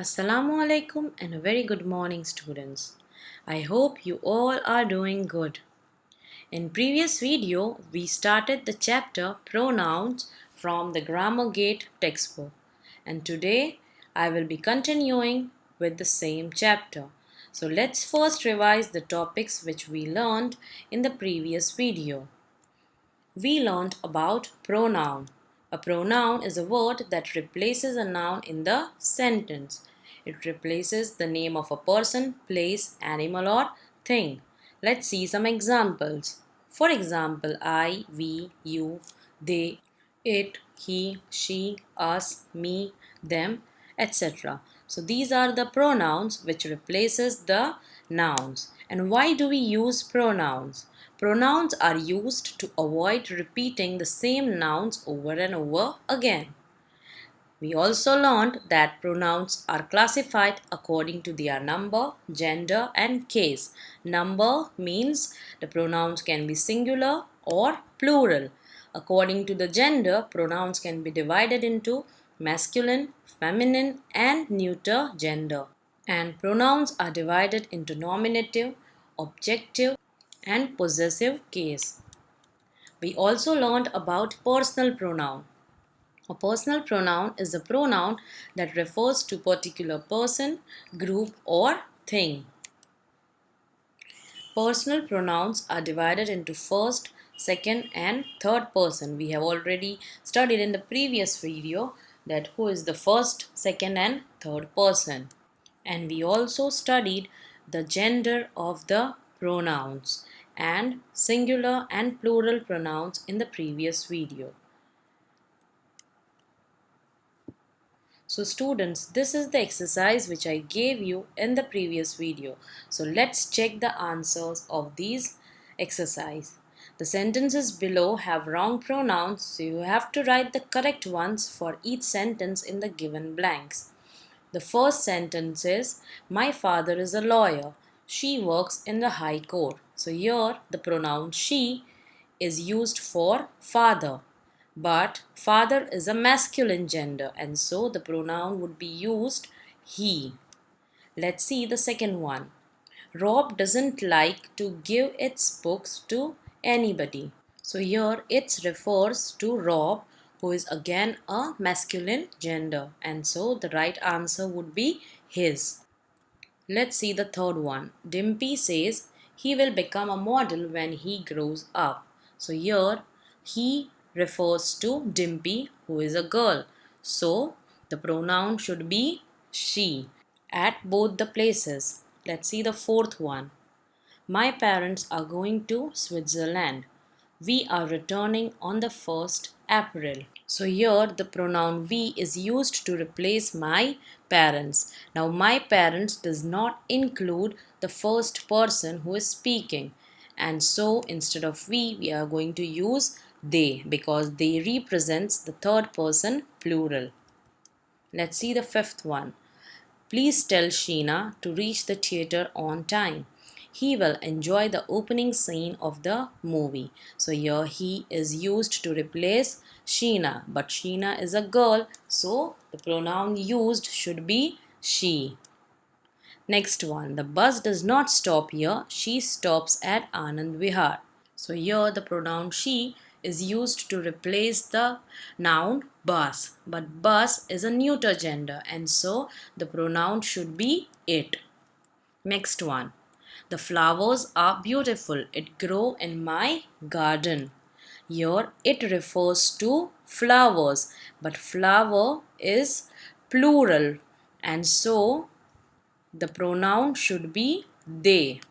Assalamu alaikum and a very good morning, students. I hope you all are doing good. In previous video, we started the chapter pronouns from the Grammar Gate textbook, and today I will be continuing with the same chapter. So let's first revise the topics which we learned in the previous video. We learned about pronoun. A pronoun is a word that replaces a noun in the sentence. It replaces the name of a person, place, animal, or thing. Let's see some examples. For example, I, we, you, they, it, he, she, us, me, them, etc. So these are the pronouns which replaces the nouns. And why do we use pronouns? Pronouns are used to avoid repeating the same nouns over and over again. We also learned that pronouns are classified according to their number, gender, and case. Number means the pronouns can be singular or plural. According to the gender, pronouns can be divided into masculine, feminine, and neuter gender. And pronouns are divided into nominative, objective, and possessive case. We also learned about personal pronoun. A personal pronoun is a pronoun that refers to a particular person, group, or thing. Personal pronouns are divided into first, second, and third person. We have already studied in the previous video that who is the first, second, and third person. And we also studied the gender of the pronouns and singular and plural pronouns in the previous video. So students, this is the exercise which I gave you in the previous video. So let's check the answers of these exercise. The sentences below have wrong pronouns, so you have to write the correct ones for each sentence in the given blanks. The first sentence is, my father is a lawyer. She works in the High Court. So here the pronoun she is used for father. But father is a masculine gender and so the pronoun would be used he. Let's see the second one. Rob doesn't like to give its books to anybody. So here it refers to Rob, who is again a masculine gender, and so the right answer would be his. Let's see the third one. Dimpy says he will become a model when he grows up. So here he refers to Dimpy, who is a girl. So the pronoun should be she at both the places. Let's see the fourth one. My parents are going to Switzerland. We are returning on the 1st April. So here the pronoun we is used to replace my parents. Now my parents does not include the first person who is speaking. And so instead of we are going to use they because they represents the third person plural. Let's see the fifth one. Please tell Sheena to reach the theater on time. He will enjoy the opening scene of the movie. So here he is used to replace Sheena, but Sheena is a girl, so the pronoun used should be she. Next one, the bus does not stop here, she stops at Anand Vihar. So here the pronoun she is used to replace the noun bus, but bus is a neuter gender and so the pronoun should be it. Next one, the flowers are beautiful, it grow in my garden. Here it refers to flowers, but flower is plural and so the pronoun should be they.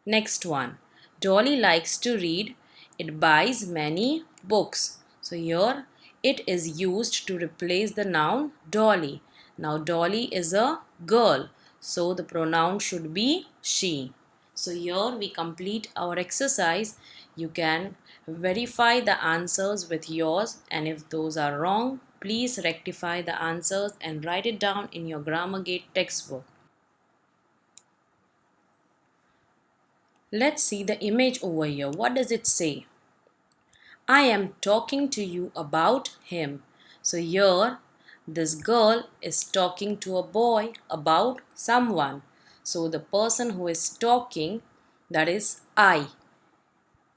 Next one. Dolly likes to read. It buys many books. So here it is used to replace the noun Dolly. Now Dolly is a girl. So the pronoun should be she. So here we complete our exercise. You can verify the answers with yours and if those are wrong, please rectify the answers and write it down in your Grammar Gate textbook. Let's see the image over here. What does it say? I am talking to you about him. So here This girl is talking to a boy about someone. So the person who is talking, that is I,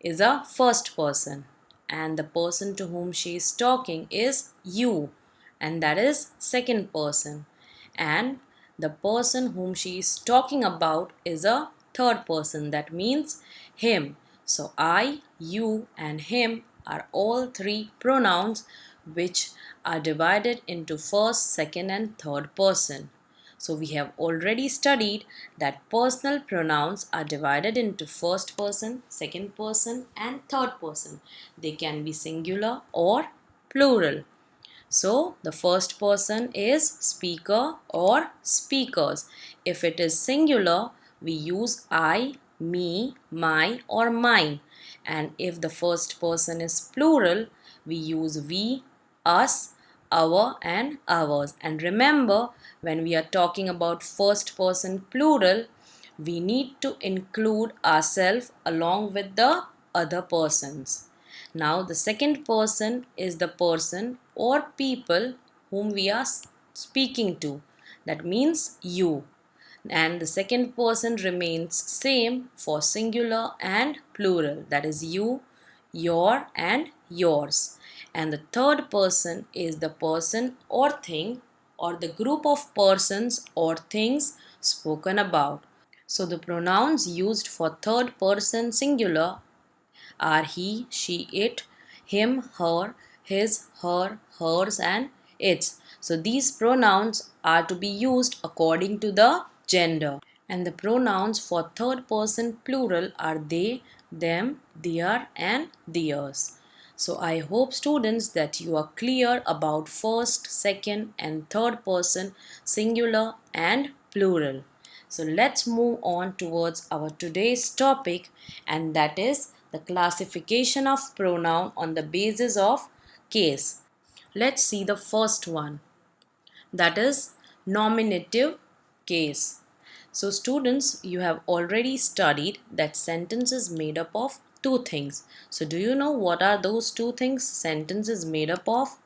is a first person, and the person to whom she is talking is you, and that is second person, and the person whom she is talking about is a third person, that means him. So I, you and him are all three pronouns which are divided into first, second and third person. So we have already studied that personal pronouns are divided into first person, second person and third person. They can be singular or plural. So the first person is speaker or speakers. If it is singular, we use I, me, my or mine. And if the first person is plural, we use we, us, our and ours. And remember, when we are talking about first person plural, we need to include ourselves along with the other persons. Now, the second person is the person or people whom we are speaking to. That means you. And the second person remains same for singular and plural. That is you, your and yours. And the third person is the person or thing or the group of persons or things spoken about. So the pronouns used for third person singular are he, she, it, him, her, his, her, hers, and its. So these pronouns are to be used according to the gender. And the pronouns for third person plural are they, them, their, and theirs. So I hope students that you are clear about first, second, and third person singular and plural. So let's move on towards our today's topic, and that is the classification of pronoun on the basis of case. Let's see the first one, that is nominative case. So students, you have already studied that sentence is made up of two things. So do you know what are those two things sentence is made up of?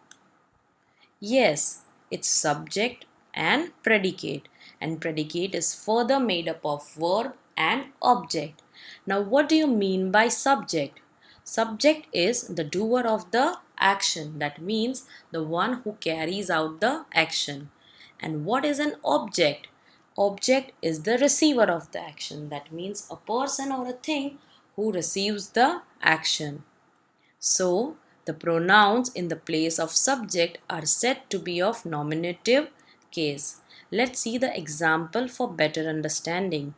Yes, it's subject and predicate. And predicate is further made up of verb and object. Now, what do you mean by subject? Subject is the doer of the action. That means the one who carries out the action. And what is an object? Object is the receiver of the action. That means a person or a thing who receives the action. So, the pronouns in the place of subject are said to be of nominative case. Let's see the example for better understanding.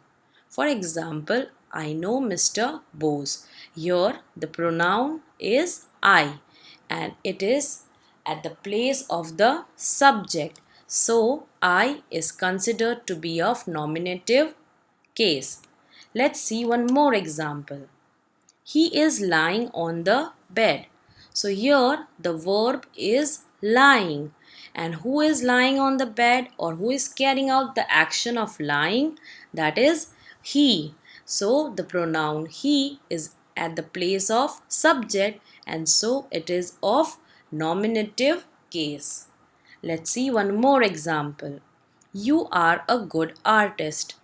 For example, I know Mr. Bose. Here, the pronoun is I and it is at the place of the subject. So, I is considered to be of nominative case. Let's see one more example. He is lying on the bed. So here the verb is lying. And who is lying on the bed or who is carrying out the action of lying? That is he. So the pronoun he is at the place of subject and so it is of nominative case. Let's see one more example. You are a good artist.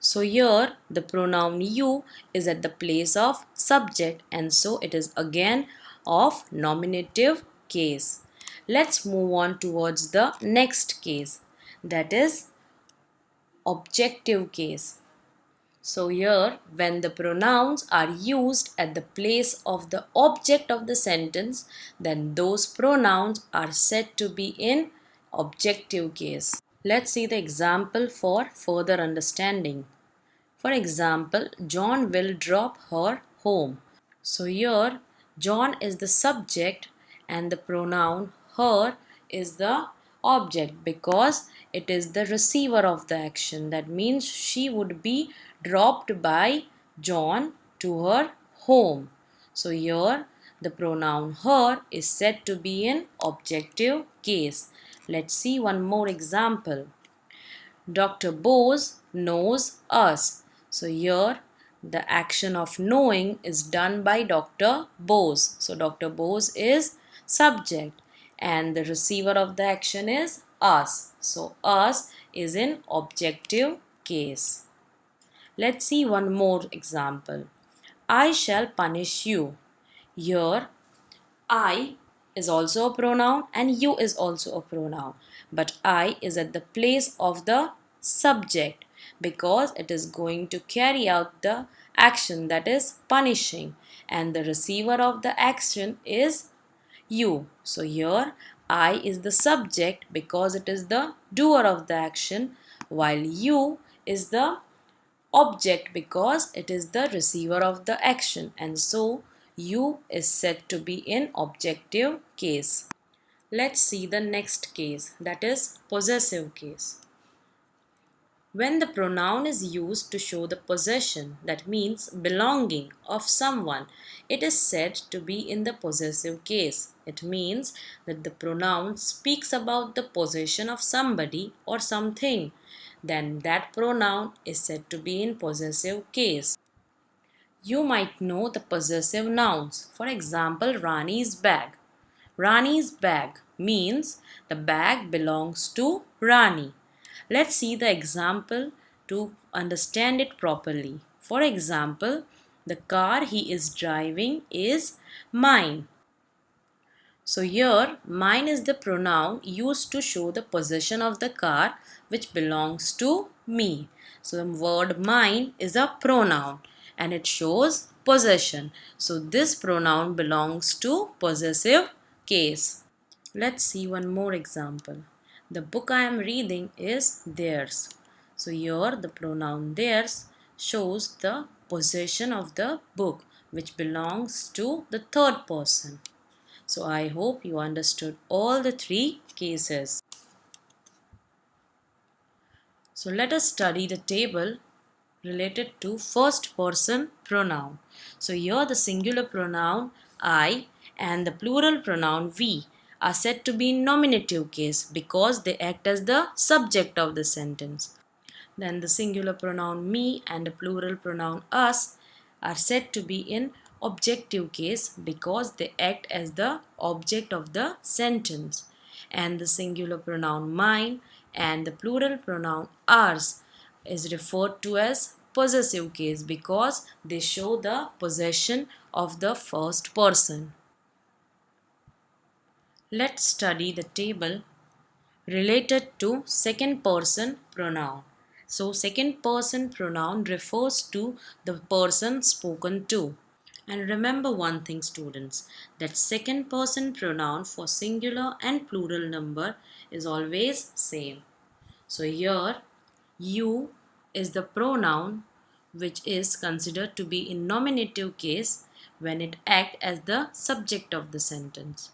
So here the pronoun you is at the place of subject and so it is again of nominative case. Let's move on towards the next case, that is objective case. So here when the pronouns are used at the place of the object of the sentence, then those pronouns are said to be in objective case. Let's see the example for further understanding. For example, John will drop her home. So here, John is the subject and the pronoun her is the object because it is the receiver of the action. That means she would be dropped by John to her home. So here, the pronoun her is said to be in objective case. Let's see one more example. Dr. Bose knows us. So here the action of knowing is done by Dr. Bose. So Dr. Bose is subject and the receiver of the action is us. So us is in objective case. Let's see one more example. I shall punish you. Here I is also a pronoun and you is also a pronoun. But I is at the place of the subject because it is going to carry out the action, that is punishing, and the receiver of the action is you. So here I is the subject because it is the doer of the action, while you is the object because it is the receiver of the action, and so you is said to be in objective case. Let's see the next case, that is possessive case. When the pronoun is used to show the possession, that means belonging, of someone, it is said to be in the possessive case. It means that the pronoun speaks about the possession of somebody or something. Then that pronoun is said to be in possessive case. You might know the possessive nouns. For example, Rani's bag. Rani's bag means the bag belongs to Rani. Let's see the example to understand it properly. For example, the car he is driving is mine. So here mine is the pronoun used to show the possession of the car which belongs to me. So the word mine is a pronoun and it shows possession. So this pronoun belongs to possessive case. Let's see one more example. The book I am reading is theirs. So here the pronoun theirs shows the possession of the book which belongs to the third person. So I hope you understood all the three cases. So let us study the table related to first person pronoun. So here the singular pronoun I and the plural pronoun we are said to be in nominative case because they act as the subject of the sentence. Then the singular pronoun me and the plural pronoun us are said to be in objective case because they act as the object of the sentence. And the singular pronoun mine and the plural pronoun ours is referred to as possessive case because they show the possession of the first person. Let's study the table related to second person pronoun. So second person pronoun refers to the person spoken to. And remember one thing students, that second person pronoun for singular and plural number is always same. So here you is the pronoun which is considered to be in nominative case when it acts as the subject of the sentence.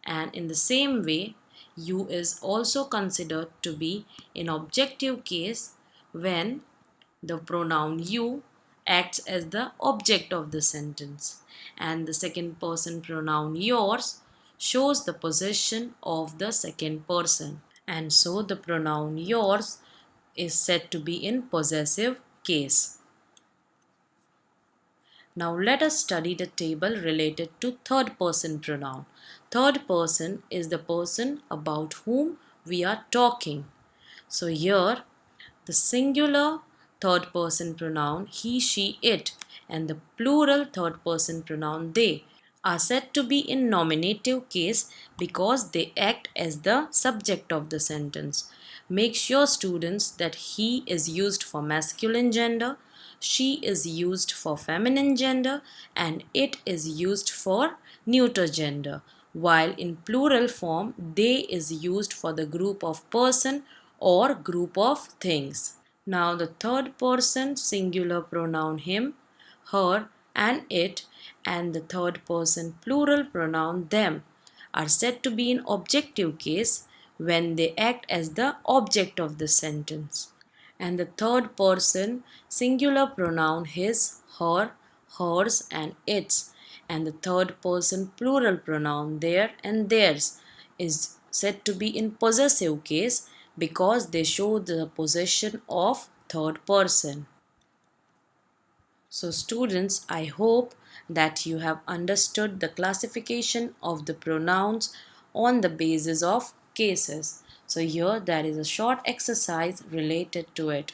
And in the same way, you is also considered to be in objective case when the pronoun you acts as the object of the sentence. And the second person pronoun yours shows the possession of the second person. And so the pronoun yours is said to be in possessive case. Now let us study the table related to third person pronoun. Third person is the person about whom we are talking. So here the singular third person pronoun he, she, it and the plural third person pronoun they are said to be in nominative case because they act as the subject of the sentence. Make sure students that he is used for masculine gender, she is used for feminine gender and it is used for neuter gender, while in plural form they is used for the group of person or group of things. Now the third person singular pronoun him, her and it and the third person plural pronoun them are said to be in objective case when they act as the object of the sentence. And the third person singular pronoun his, her, hers and its and the third person plural pronoun their and theirs is said to be in possessive case because they show the possession of third person. So students, I hope that you have understood the classification of the pronouns on the basis of cases. So here there is a short exercise related to it.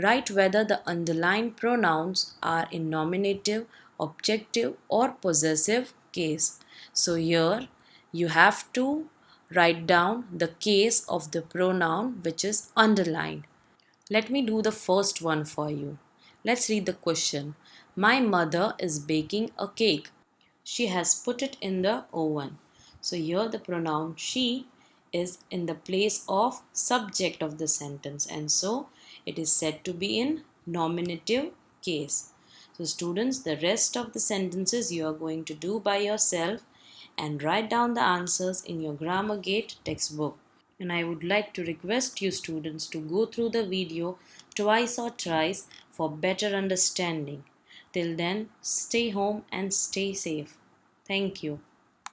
Write whether the underlined pronouns are in nominative, objective or possessive case. So here you have to write down the case of the pronoun which is underlined. Let me do the first one for you. Let's read the question. My mother is baking a cake. She has put it in the oven. So here the pronoun she is in the place of subject of the sentence, and so it is said to be in nominative case. So students, the rest of the sentences you are going to do by yourself and write down the answers in your Grammar Gate textbook. And I would like to request you students to go through the video twice or thrice for better understanding. Till then, stay home and stay safe. Thank you.